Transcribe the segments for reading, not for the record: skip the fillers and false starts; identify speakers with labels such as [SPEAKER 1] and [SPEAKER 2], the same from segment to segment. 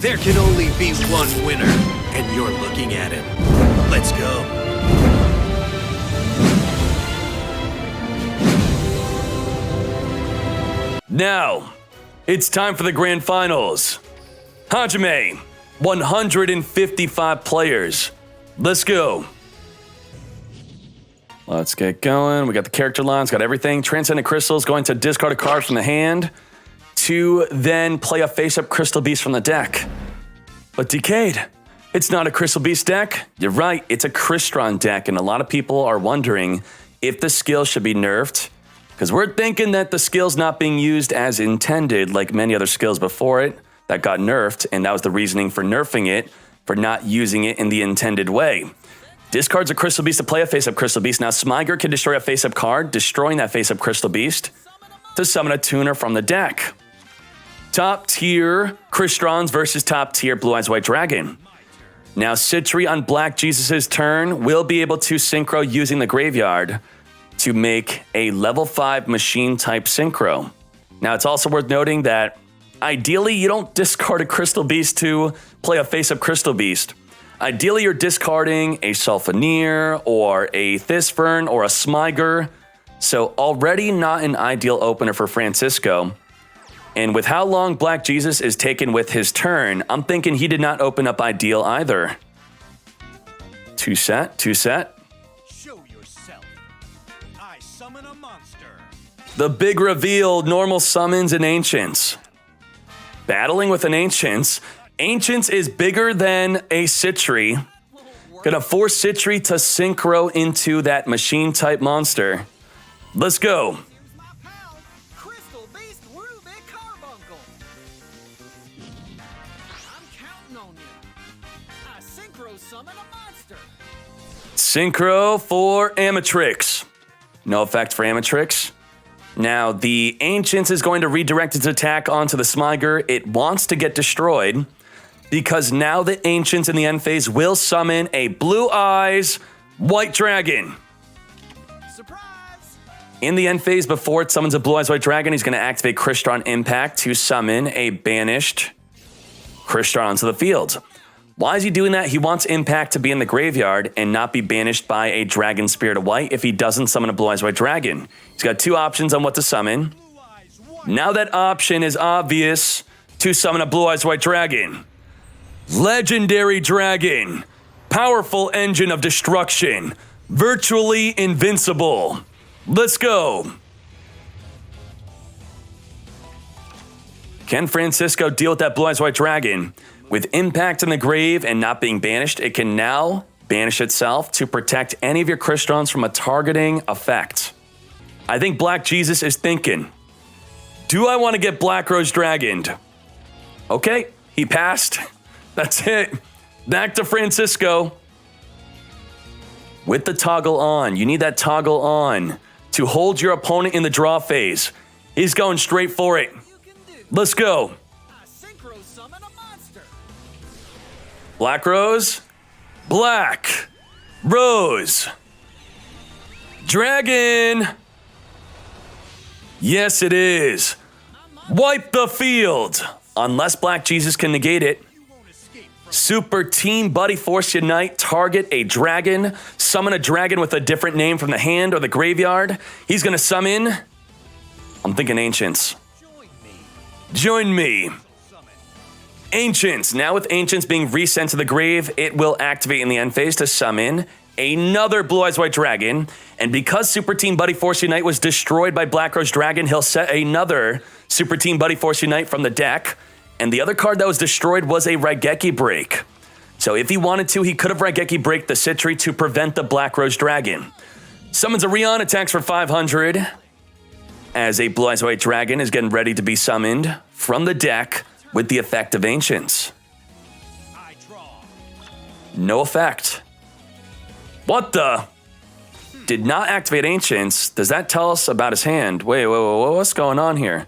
[SPEAKER 1] There can only be one winner, and you're looking at him. Let's go.
[SPEAKER 2] Now, it's time for the grand finals. Hajime, 155 players. Let's go. Let's get going. We got the character lines, got everything. Transcendent Crystals going to discard a card from the hand to then play a face-up Crystal Beast from the deck. But Dkayed, it's not a Crystal Beast deck. You're right, it's a Crystron deck, and a lot of people are wondering if the skill should be nerfed, because we're thinking that the skill's not being used as intended, like many other skills before it that got nerfed, and that was the reasoning for nerfing it, for not using it in the intended way. Discards a Crystal Beast to play a face-up Crystal Beast. Now, Smyger can destroy a face-up card, destroying that face-up Crystal Beast to summon a tuner from the deck. Top tier Crystrons versus top tier Blue Eyes White Dragon. Now, Citri on Black Jesus' turn will be able to synchro using the graveyard to make a level 5 machine type synchro. Now, it's also worth noting that ideally you don't discard a Crystal Beast to play a face-up Crystal Beast. Ideally, you're discarding a Sulfaneer or a Thisfern or a Smyger. So already not an ideal opener for Francisco. And with how long Black Jesus is taken with his turn, I'm thinking he did not open up ideal either. Two set.
[SPEAKER 3] Show yourself. I summon a monster.
[SPEAKER 2] The big reveal, normal summons and Ancients. Battling with an Ancients. Ancients is bigger than a Citri. Gonna force Citri to synchro into that machine type monster. Let's go. Synchro for Amatrix. No effect for Amatrix. Now, the Ancients is going to redirect its attack onto the Smyger. It wants to get destroyed because now the Ancients in the end phase will summon a Blue Eyes White Dragon. Surprise! In the end phase, before it summons a Blue Eyes White Dragon, he's going to activate Crystron Impact to summon a banished Crystron onto the field. Why is he doing that? He wants Impact to be in the graveyard and not be banished by a Dragon Spirit of White if he doesn't summon a Blue Eyes White Dragon. He's got two options on what to summon. Now that option is obvious to summon a Blue Eyes White Dragon. Legendary Dragon. Powerful engine of destruction. Virtually invincible. Let's go. Can Francisco deal with that Blue Eyes White Dragon? With Impact in the grave and not being banished, it can now banish itself to protect any of your Crystrons from a targeting effect. I think Black Jesus is thinking, do I want to get Black Rose Dragoned? Okay, he passed. That's it. Back to Francisco. With the toggle on, you need that toggle on to hold your opponent in the draw phase. He's going straight for it. Let's go. Black Rose, Black Rose Dragon. Yes, it is. Wipe the field. Unless Black Jesus can negate it. Super Team Buddy Force Unite. Target a dragon. Summon a dragon with a different name from the hand or the graveyard. He's going to summon. I'm thinking Ancients. Join me. Ancients. Now with Ancients being resent to the grave, it will activate in the end phase to summon another Blue Eyes White Dragon. And because Super Team Buddy Force Unite was destroyed by Black Rose Dragon, he'll set another Super Team Buddy Force Unite from the deck. And the other card that was destroyed was a Raigeki Break. So if he wanted to, he could have Raigeki Break the Citri to prevent the Black Rose Dragon. Summons a Rion, attacks for 500. As a Blue Eyes White Dragon is getting ready to be summoned from the deck with the effect of Ancients. No effect. What the? Did not activate Ancients. Does that tell us about his hand? Wait, what's going on here?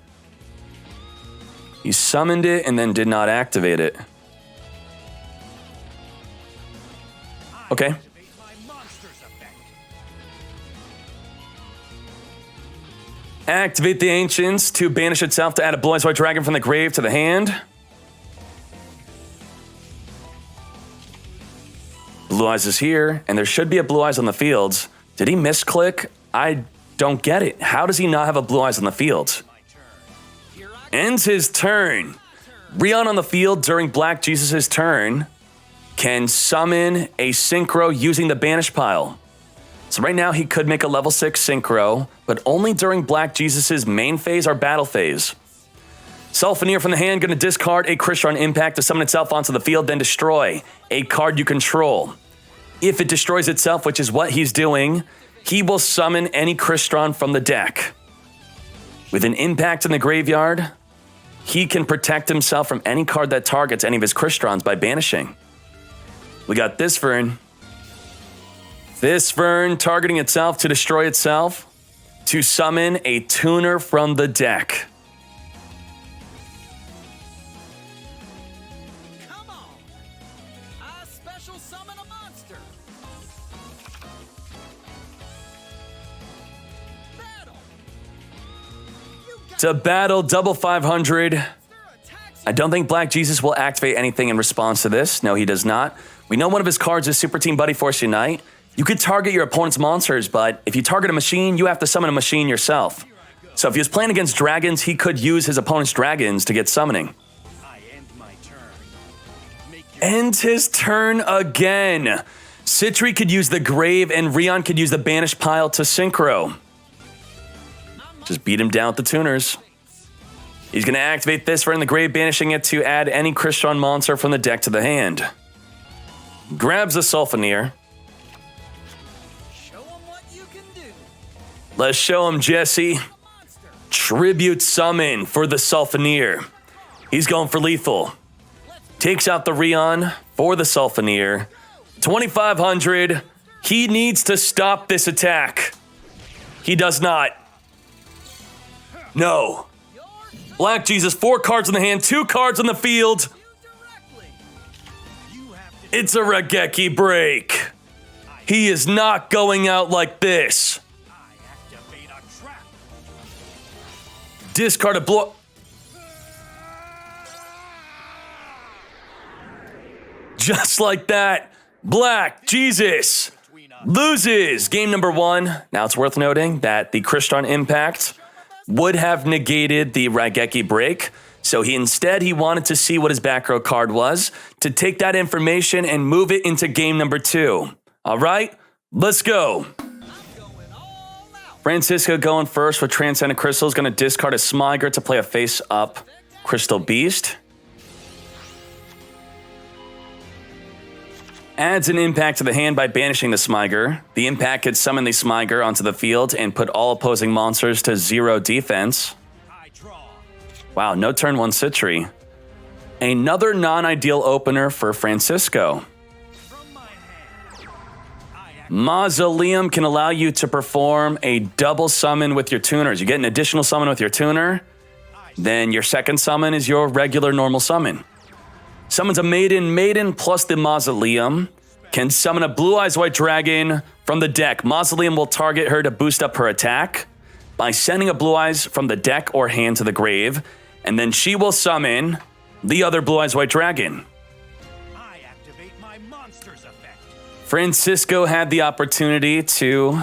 [SPEAKER 2] He summoned it and then did not activate it. Okay. Activate the Ancients to banish itself to add a Blue Eyes White Dragon from the grave to the hand. Blue Eyes is here, and there should be a Blue Eyes on the fields. Did he misclick? I don't get it. How does he not have a Blue Eyes on the field? Ends his turn. Rion on the field during Black Jesus' turn can summon a Synchro using the Banish Pile. So right now he could make a level 6 Synchro, but only during Black Jesus' main phase or battle phase. Sulfaneer from the hand, going to discard a Crystron Impact to summon itself onto the field, then destroy a card you control. If it destroys itself, which is what he's doing, he will summon any Crystron from the deck. With an impact in the graveyard, he can protect himself from any card that targets any of his Crystrons by banishing. We got this Vern. This Vern targeting itself to destroy itself, to summon a tuner from the deck.
[SPEAKER 4] Come on! I special summon a monster! Battle!
[SPEAKER 2] To battle double 500. I don't think Black Jesus will activate anything in response to this. No, he does not. We know one of his cards is Super Team Buddy Force Unite. You could target your opponent's monsters, but if you target a machine, you have to summon a machine yourself. So if he was playing against dragons, he could use his opponent's dragons to get summoning.
[SPEAKER 3] I end my turn.
[SPEAKER 2] Ends his turn again. Citri could use the Grave, and Rion could use the Banish Pile to Synchro. Just beat him down with the tuners. He's going to activate this in the Grave, banishing it to add any Crystron monster from the deck to the hand. Grabs the Sulfaneer.
[SPEAKER 4] Show 'em what you can do!
[SPEAKER 2] Let's show him, Jesse. Tribute summon for the Sulfaneer. He's going for lethal. Takes out the Rion for the Sulfaneer. 2,500. He needs to stop this attack. He does not. No. Black Jesus, 4 cards in the hand, 2 cards on the field. It's a Raigeki break. He is not going out like this.
[SPEAKER 3] I activate a trap.
[SPEAKER 2] Discard a blow. Just like that, Black Jesus loses game number 1. Now it's worth noting that the Crystron Impact would have negated the Raigeki break. So he wanted to see what his back row card was to take that information and move it into game number 2. All right, let's go. Francisco going first with Transcendent Crystal is going to discard a Smiger to play a face-up Crystal Beast. Adds an impact to the hand by banishing the Smiger. The impact could summon the Smiger onto the field and put all opposing monsters to 0 defense.
[SPEAKER 3] I draw.
[SPEAKER 2] Wow, no turn 1 Citri. Another non-ideal opener for Francisco.
[SPEAKER 3] From my hand.
[SPEAKER 2] Mausoleum can allow you to perform a double summon with your tuners. You get an additional summon with your tuner, then your second summon is your regular normal summon. Summons a Maiden plus the Mausoleum. Can summon a Blue Eyes White Dragon from the deck. Mausoleum will target her to boost up her attack by sending a Blue Eyes from the deck or hand to the grave, and then she will summon the other Blue Eyes White Dragon.
[SPEAKER 3] I activate my monster's effect.
[SPEAKER 2] Francisco had the opportunity to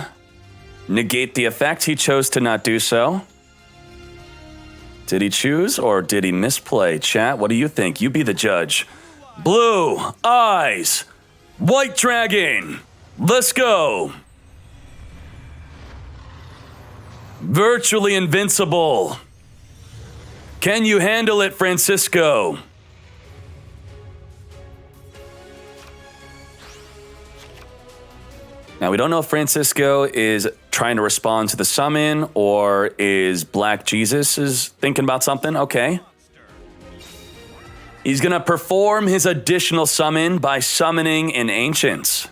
[SPEAKER 2] negate the effect. He chose to not do so. Did he choose or did he misplay? Chat, what do you think? You be the judge. Blue Eyes White Dragon. Let's go. Virtually invincible. Can you handle it, Francisco? Now, we don't know if Francisco is trying to respond to the summon or is Black Jesus is thinking about something. Okay. He's going to perform his additional summon by summoning an Ancients.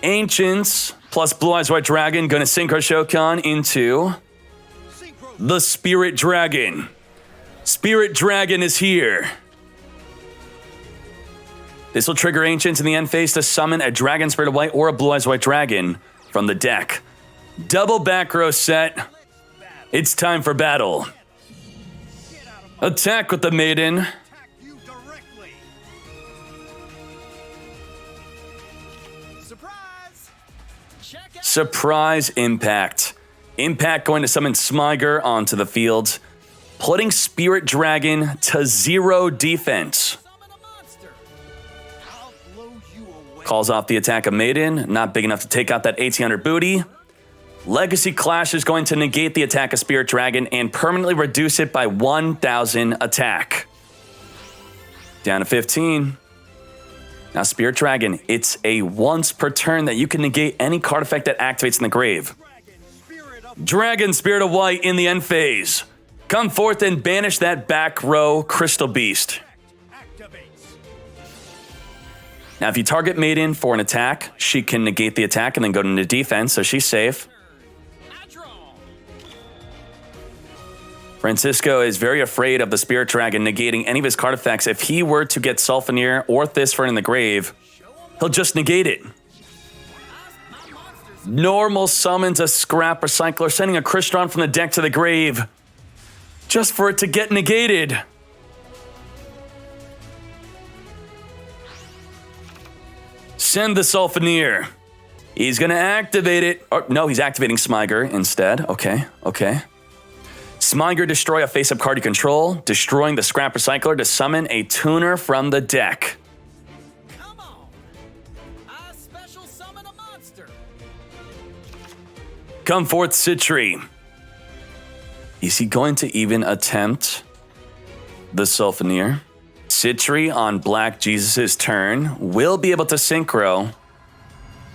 [SPEAKER 2] Ancients plus Blue Eyes White Dragon going to Synchro Shokan into the Spirit Dragon. Spirit Dragon is here. This will trigger Ancients in the end phase to summon a Dragon Spirit of White or a Blue Eyes White Dragon from the deck. Double back row set. It's time for battle. Attack with the Maiden.
[SPEAKER 3] Attack you directly.
[SPEAKER 4] Surprise! Check out.
[SPEAKER 2] Surprise impact. Impact going to summon Smyger onto the field, putting Spirit Dragon to 0 defense.
[SPEAKER 4] Summon a monster.
[SPEAKER 3] I'll blow you away.
[SPEAKER 2] Calls off the attack of Maiden, not big enough to take out that 1800 booty. Legacy Clash is going to negate the attack of Spirit Dragon and permanently reduce it by 1000 attack. Down to 15. Now Spirit Dragon, it's a once per turn that you can negate any card effect that activates in the grave. Dragon Spirit of White in the end phase. Come forth and banish that back row Crystal Beast.
[SPEAKER 3] Activates.
[SPEAKER 2] Now if you target Maiden for an attack, she can negate the attack and then go into defense, so she's safe.
[SPEAKER 4] I draw.
[SPEAKER 2] Francisco is very afraid of the Spirit Dragon negating any of his card effects. If he were to get Sulfenir or Thisfern in the grave, he'll just negate it.
[SPEAKER 4] My monsters.
[SPEAKER 2] Normal summons a Scrap Recycler, sending a Crystron from the deck to the grave, just for it to get negated. Send the Sulfenir. He's going to activate it. Or, no, he's activating Smyger instead. Okay. Smyger, destroy a face-up card you control, destroying the Scrap Recycler to summon a tuner from the deck.
[SPEAKER 4] Come on. I special summon a monster.
[SPEAKER 2] Come forth, Citri. Is he going to even attempt the Sulfenir? Citri on Black Jesus' turn will be able to synchro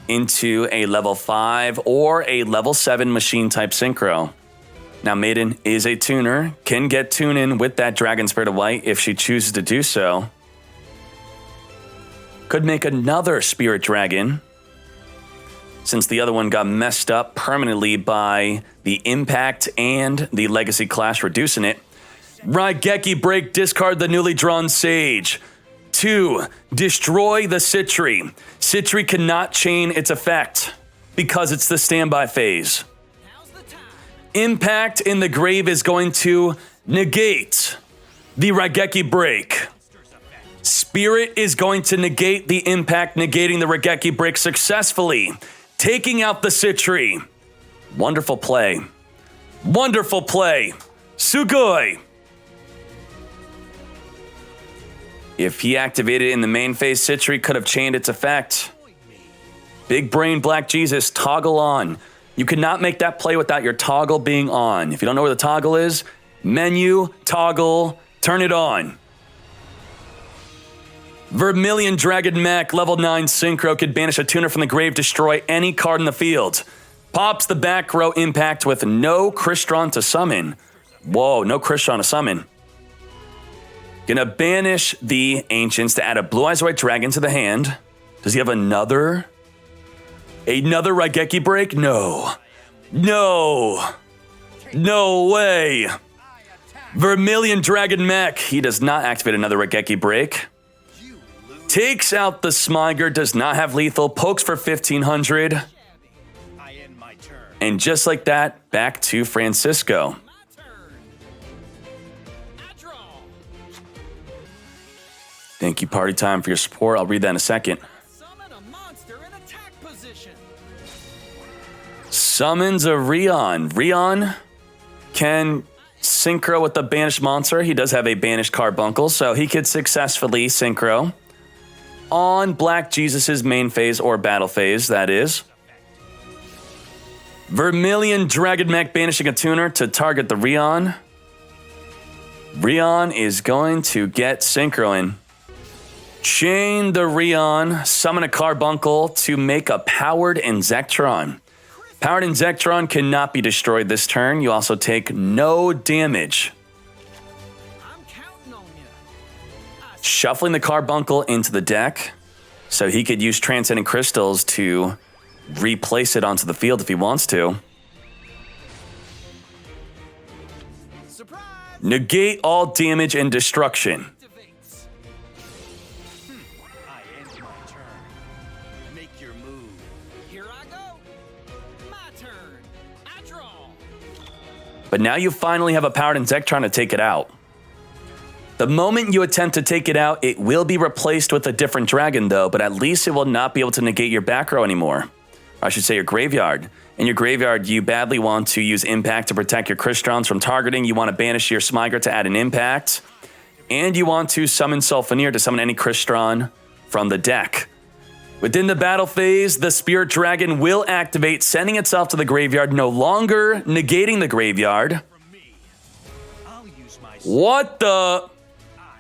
[SPEAKER 2] into a level 5 or a level 7 machine type synchro. Now Maiden is a tuner, can get tune in with that Dragon Spirit of White if she chooses to do so. Could make another Spirit Dragon, since the other one got messed up permanently by the impact and the Legacy Clash reducing it. Raigeki Break, discard the newly drawn Sage. 2, destroy the Citri. Citri cannot chain its effect because it's the standby phase.
[SPEAKER 4] Now's the time.
[SPEAKER 2] Impact in the grave is going to negate the Raigeki Break. Spirit is going to negate the impact, negating the Raigeki Break successfully, taking out the Citri. Wonderful play. Wonderful play. Sugoi. If he activated it in the main phase, Citri could have chained its effect. Big Brain Black Jesus, toggle on. You cannot make that play without your toggle being on. If you don't know where the toggle is, menu, toggle, turn it on. Vermilion Dragon Mech, level 9 synchro, could banish a tuner from the grave, destroy any card in the field. Pops the back row impact with no Crystron to summon. Whoa, no Crystron to summon. Gonna banish the Ancients to add a Blue Eyes White Dragon to the hand. Does he have another Raigeki Break? No. No way. Vermilion Dragon Mech. He does not activate another Raigeki Break. Takes out the Smyger, does not have lethal, pokes for 1500.
[SPEAKER 3] I end my turn.
[SPEAKER 2] And just like that, back to Francisco.
[SPEAKER 4] My turn. I draw.
[SPEAKER 2] Thank you, Party Time, for your support. I'll read that in a second.
[SPEAKER 4] Summon a monster in attack position.
[SPEAKER 2] Summons a Rion. Rion can synchro with the banished monster. He does have a banished carbuncle, so he could successfully synchro on Black Jesus' main phase or battle phase, that is. Vermilion Dragon Mech banishing a tuner to target the Rion. Rion is going to get synchro in. Chain the Rion, summon a carbuncle to make a Powered Insectron. Powered Insectron cannot be destroyed this turn. You also take no damage.
[SPEAKER 4] I'm counting on you.
[SPEAKER 2] Shuffling the carbuncle into the deck, so he could use Transcendent Crystals to replace it onto the field if he wants to.
[SPEAKER 4] Surprise.
[SPEAKER 2] Negate all damage and destruction.
[SPEAKER 4] Activates.
[SPEAKER 3] I end my turn. Make your move.
[SPEAKER 4] Here I go. My turn. I draw.
[SPEAKER 2] But now you finally have a Powered Insectron to take it out. The moment you attempt to take it out, it will be replaced with a different dragon though, but at least it will not be able to negate your back row anymore. Or I should say your graveyard. In your graveyard, you badly want to use impact to protect your Crystons from targeting. You want to banish your Smygre to add an impact. And you want to summon Sulfaneer to summon any Crystron from the deck. Within the battle phase, the Spirit Dragon will activate, sending itself to the graveyard, no longer negating the graveyard.
[SPEAKER 3] I'll use my
[SPEAKER 2] What the?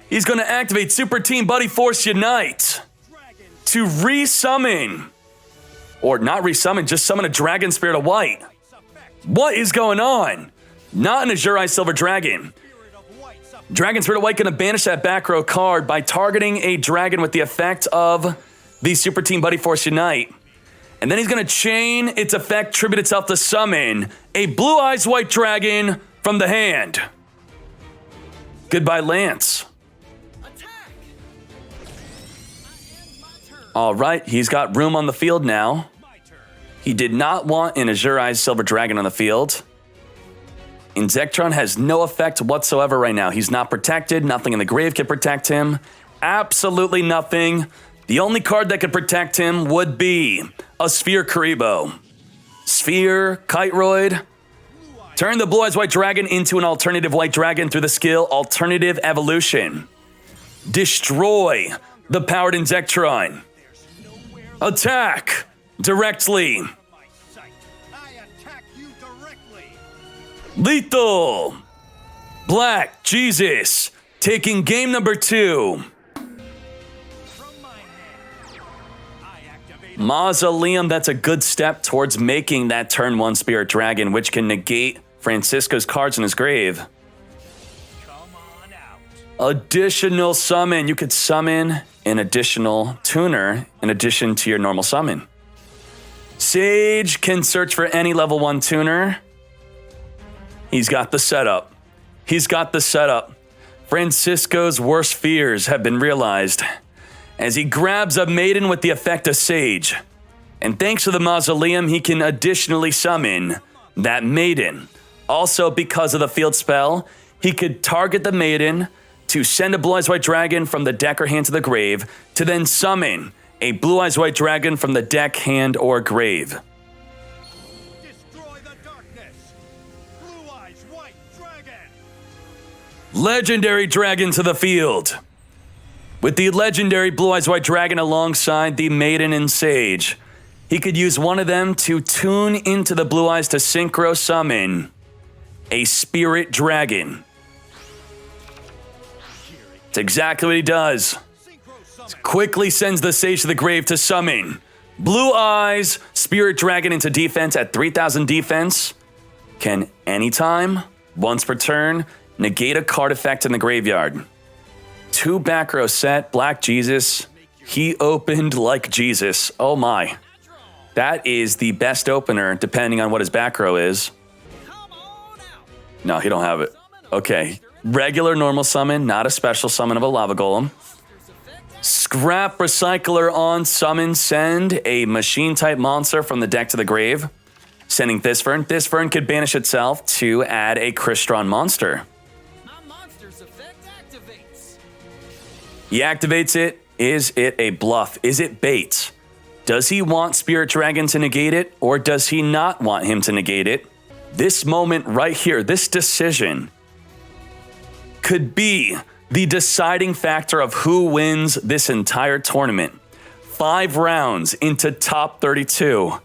[SPEAKER 2] He's going to activate Super Team Buddy Force Unite
[SPEAKER 3] dragon
[SPEAKER 2] to resummon. Or not resummon, just summon a Dragon Spirit of White.
[SPEAKER 3] effect.
[SPEAKER 2] What is going on? Not an Azure Silver Dragon.
[SPEAKER 3] Spirit of White's effect.
[SPEAKER 2] Dragon Spirit of White going to banish that back row card by targeting a dragon with the effect of the Super Team Buddy Force Unite. And then he's going to chain its effect, tribute itself to summon a Blue Eyes White Dragon from the hand. Goodbye, Lance.
[SPEAKER 4] Attack! I end my turn.
[SPEAKER 2] All right, he's got room on the field now.
[SPEAKER 3] My turn.
[SPEAKER 2] He did not want an Azure Eyes Silver Dragon on the field. Inzektron has no effect whatsoever right now. He's not protected. Nothing in the grave can protect him. Absolutely nothing. The only card that could protect him would be a Sphere Karibo. Sphere, Kiteroid. Turn the Blue Eyes White Dragon into an alternative White Dragon through the skill Alternative Evolution. Destroy the powered Inzektron. Attack directly.
[SPEAKER 3] My sight. I attack you directly.
[SPEAKER 2] Lethal. Black Jesus taking game number 2.
[SPEAKER 3] From my hand. I activate
[SPEAKER 2] Mausoleum, that's a good step towards making that turn 1 Spirit Dragon, which can negate Francisco's cards in his grave.
[SPEAKER 3] come on out.
[SPEAKER 2] Additional summon. You could summon an additional tuner in addition to your normal summon. Sage can search for any level 1 tuner. He's got the setup. He's got the setup. Francisco's worst fears have been realized as he grabs a maiden with the effect of Sage. And thanks to the Mausoleum, he can additionally summon that maiden. Also, because of the field spell, he could target the maiden to send a Blue Eyes White Dragon from the deck or hand to the grave, to then summon a Blue Eyes White Dragon from the deck, hand, or grave.
[SPEAKER 3] Destroy the darkness. Blue Eyes White Dragon.
[SPEAKER 2] Legendary Dragon to the field. With the legendary Blue Eyes White Dragon alongside the Maiden and Sage, he could use one of them to tune into the Blue Eyes to synchro summon a Spirit Dragon. It's exactly what he does.
[SPEAKER 3] Synchro summon.
[SPEAKER 2] Quickly sends the Sage to the grave to summon Blue Eyes Spirit Dragon into defense at 3,000 defense. Can anytime, once per turn, negate a card effect in the graveyard. 2 back row set, Black Jesus. He opened like Jesus. Oh my. That is the best opener, depending on what his back row is.
[SPEAKER 4] Come on out.
[SPEAKER 2] No, he don't have it. Okay. Regular normal summon, not a special summon of a lava golem. Scrap Recycler on summon. Send a machine type monster from the deck to the grave. Sending Thisfern. Thisfern could banish itself to add a Crystron monster.
[SPEAKER 4] My monster's effect activates.
[SPEAKER 2] He activates it. Is it a bluff? Is it bait? Does he want Spirit Dragon to negate it, or does he not want him to negate it? This moment right here, this decision, could be the deciding factor of who wins this entire tournament. 5 rounds into top 32.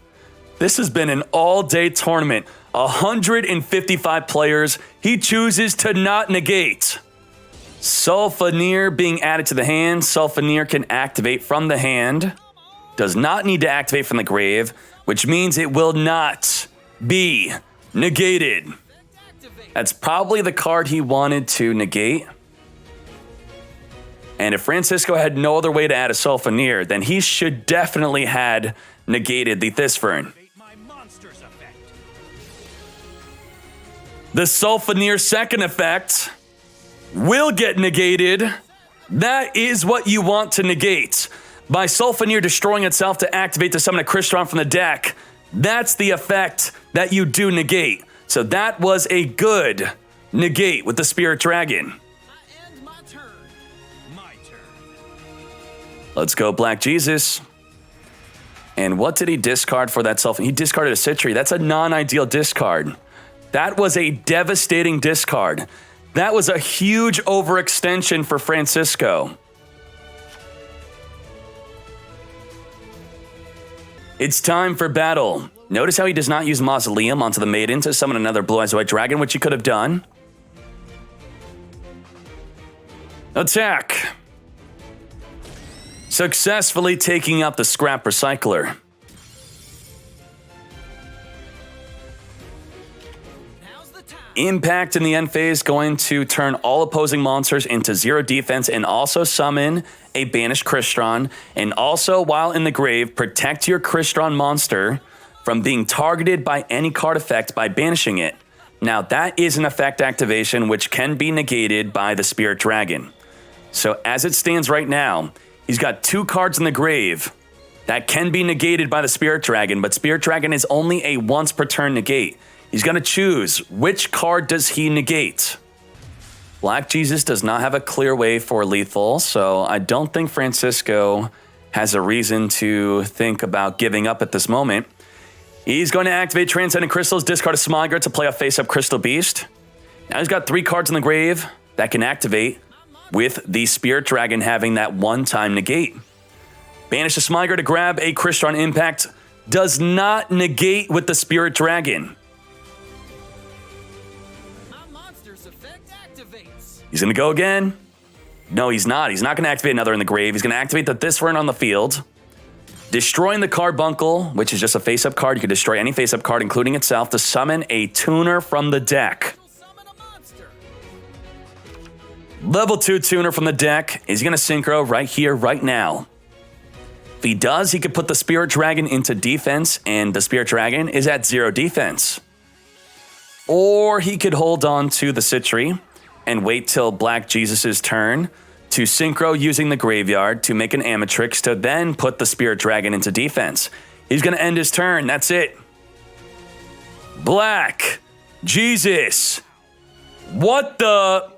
[SPEAKER 2] This has been an all-day tournament. 155 players. He chooses to not negate. Sulfaneer being added to the hand. Sulfaneer can activate from the hand. Does not need to activate from the grave, which means it will not be negated. That's probably the card he wanted to negate. And if Francisco had no other way to add a Sulfaneer, then he should definitely had negated the Thisfern.
[SPEAKER 3] Activate my monster's effect.
[SPEAKER 2] The Sulfaneer second effect will get negated. That is what you want to negate. By Sulfaneer destroying itself to activate to summon a Crystron from the deck, that's the effect that you do negate. So that was a good negate with the Spirit Dragon.
[SPEAKER 4] I end my turn.
[SPEAKER 2] Let's go, Black Jesus. And what did he discard for that self? He discarded a Sentry. That's a non-ideal discard. That was a devastating discard. That was a huge overextension for Francisco. It's time for battle. Notice how he does not use Mausoleum onto the Maiden to summon another Blue Eyes White Dragon, which he could have done. Attack. Successfully taking out the Scrap Recycler.
[SPEAKER 4] Now's the time.
[SPEAKER 2] Impact in the end phase going to turn all opposing monsters into 0 defense and also summon a banished Crystron. And also, while in the grave, protect your Crystron monster from being targeted by any card effect by banishing it. Now, that is an effect activation which can be negated by the Spirit Dragon. So as it stands right now, he's got 2 cards in the grave that can be negated by the Spirit Dragon, but Spirit Dragon is only a once per turn negate. He's going to choose which card does he negate. Black Jesus does not have a clear way for lethal, so I don't think Francisco has a reason to think about giving up at this moment. He's going to activate Transcendent Crystals, discard a Smiger to play a face-up Crystal Beast. Now he's got 3 cards in the grave that can activate, with the Spirit Dragon having that one-time negate. Banish a Smiger to grab a Crystron Impact. Does not negate with the Spirit Dragon.
[SPEAKER 4] My monster's effect activates.
[SPEAKER 2] He's going to go again. No, he's not. He's not going to activate another in the grave. He's going to activate the This Run on the field. Destroying the Carbuncle, which is just a face-up card. You can destroy any face-up card, including itself, to summon a tuner from the deck.
[SPEAKER 4] Summon a monster.
[SPEAKER 2] Level 2 tuner from the deck. Is he going to synchro right here, right now? If he does, he could put the Spirit Dragon into defense, and the Spirit Dragon is at 0 defense. Or he could hold on to the Sentry and wait till Black Jesus' turn to synchro using the graveyard to make an Amatrix to then put the Spirit Dragon into defense. He's going to end his turn. That's it. Black Jesus. What the...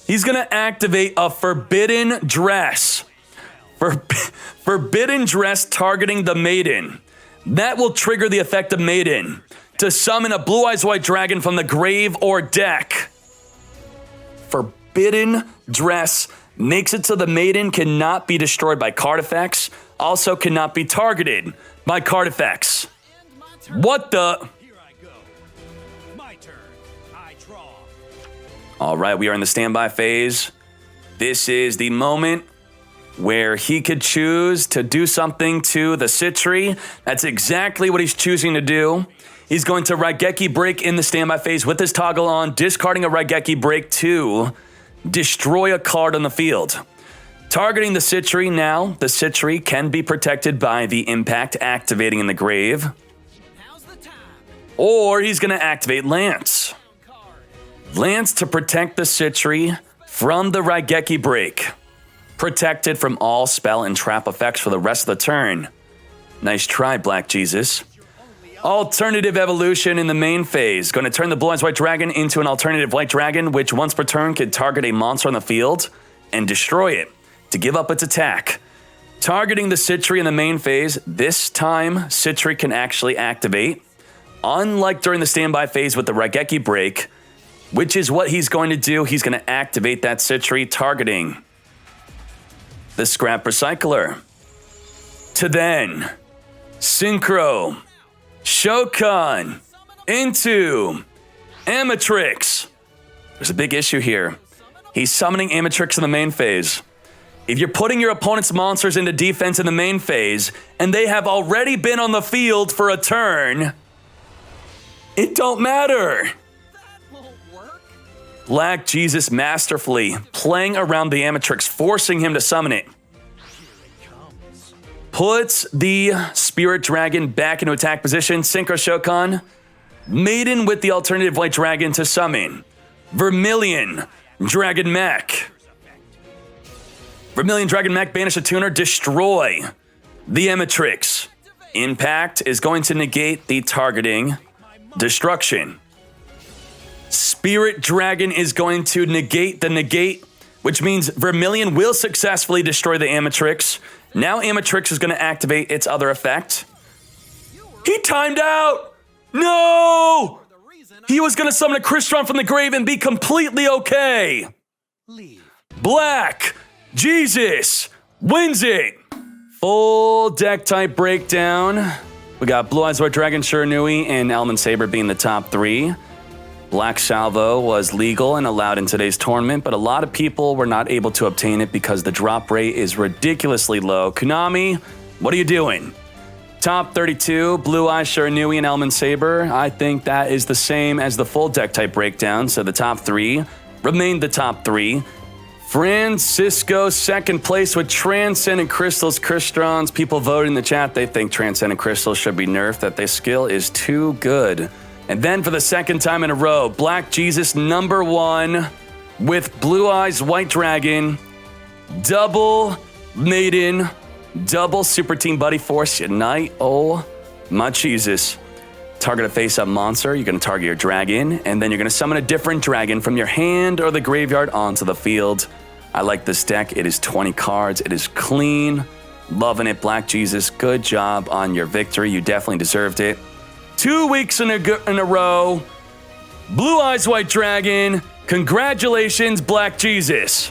[SPEAKER 2] He's going to activate a Forbidden Dress. Forbidden Dress targeting the Maiden. That will trigger the effect of Maiden to summon a Blue Eyes White Dragon from the grave or deck. Forbidden Dress makes it so the Maiden cannot be destroyed by card effects, also cannot be targeted by card effects.
[SPEAKER 4] End my turn.
[SPEAKER 2] What the...
[SPEAKER 3] Here I go. My turn. I draw.
[SPEAKER 2] All right, we are in the standby phase. This is the moment where he could choose to do something to the Sentry. That's exactly what he's choosing to do. He's going to Raigeki Break in the standby phase with his toggle on, discarding a Raigeki Break to destroy a card on the field. Targeting the Sentry now, the Sentry can be protected by the Impact activating in the grave.
[SPEAKER 4] Now's the time.
[SPEAKER 2] Or he's going to activate Lance.
[SPEAKER 4] Card.
[SPEAKER 2] Lance to protect the Sentry from the Raigeki Break. Protected from all spell and trap effects for the rest of the turn. Nice try, Black Jesus. Alternative evolution in the main phase. Going to turn the Blue Eyes White Dragon into an alternative White Dragon, which once per turn can target a monster on the field and destroy it to give up its attack. Targeting the Sentry in the main phase, this time Sentry can actually activate. Unlike during the standby phase with the Raigeki Break, which is what he's going to do. He's going to activate that Sentry targeting the Scrap Recycler. To then synchro Shokan into Amatrix. There's a big issue here. He's summoning Amatrix in the main phase. If you're putting your opponent's monsters into defense in the main phase, and they have already been on the field for a turn, it don't matter.
[SPEAKER 4] That won't work.
[SPEAKER 2] Black Jesus masterfully playing around the Amatrix, forcing him to summon it. Puts the Spirit Dragon back into attack position. Synchro Shokan. Maiden with the alternative White Dragon to summon Vermilion Dragon Mech. Vermilion Dragon Mech, banish a tuner, destroy the Amatrix. Impact is going to negate the targeting destruction. Spirit Dragon is going to negate the negate which means Vermilion will successfully destroy the Amatrix. Now Amatrix is going to activate its other effect. He timed out! No! He was going to summon a Crystron from the grave and be completely okay.
[SPEAKER 4] Leave.
[SPEAKER 2] Black Jesus wins it. Full deck type breakdown. We got Blue Eyes White Dragon, Shiranui, and Almond Saber being the top 3. Black Salvo was legal and allowed in today's tournament, but a lot of people were not able to obtain it because the drop rate is ridiculously low. Konami, what are you doing? Top 32, Blue Eyes, Shiranui, and Almond Saber. I think that is the same as the full deck type breakdown, so the top 3 remained the top 3. Francisco, second place with Transcendent Crystals, Crystrons. People voted in the chat. They think Transcendent Crystals should be nerfed, that their skill is too good. And then for the second time in a row, Black Jesus number 1 with Blue Eyes White Dragon, double Maiden, double Super Team Buddy Force Unite. Oh my Jesus. Target a face-up monster, you're going to target your dragon, and then you're going to summon a different dragon from your hand or the graveyard onto the field. I like this deck. It is 20 cards. It is clean. Loving it, Black Jesus. Good job on your victory. You definitely deserved it. 2 weeks in a row. Blue Eyes White Dragon. Congratulations, Black Jesus.